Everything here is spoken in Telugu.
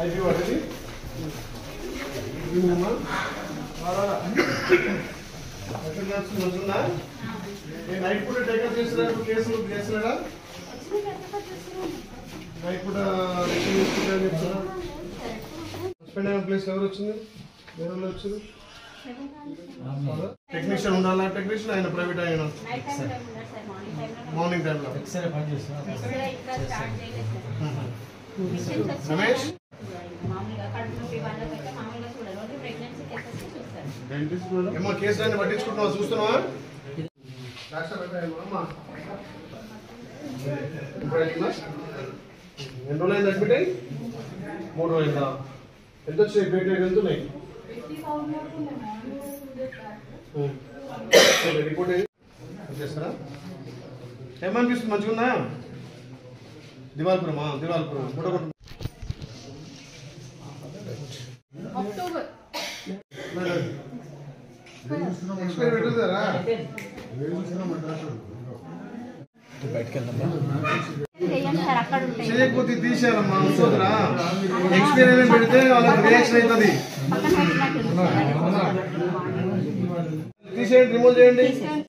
ఐపీ వాడేది మంచిగా నేను నైట్ పూట టేకప్ చేస్తున్నా కేసులు చేస్తున్నాడా నైట్ పూట చెప్తున్నా హస్బెండ్ అయిన ప్లేస్ ఎవరు వచ్చింది వేరే వాళ్ళు వచ్చింది టెక్నీషియన్ ఉండాలా టెక్నీషియన్ ఆయన ప్రైవేట్ అయినా మార్నింగ్ టైంలో రమేష్ ఏమో కేసు అన్ని పట్టించుకుంటున్నావా చూస్తున్నావా ఎన్ని రోజులైంది అడ్మిట్ అయ్యి 3 రోజులైందా ఎంత వచ్చినాయి పేట ఎంత ఉన్నాయి రిపోర్ట్ చేస్తారా ఏమనిపిస్తుంది మంచిగా ఉందా దివాల్పురమా దివాల్పురం ఫోటో చేయకపోతే తీసేయాలమ్మా సోదరా ఎక్స్పీరియన్స్ పెడితే వాళ్ళకి రియాక్షన్ అవుతుంది తీసేయండి రిమూవ్ చేయండి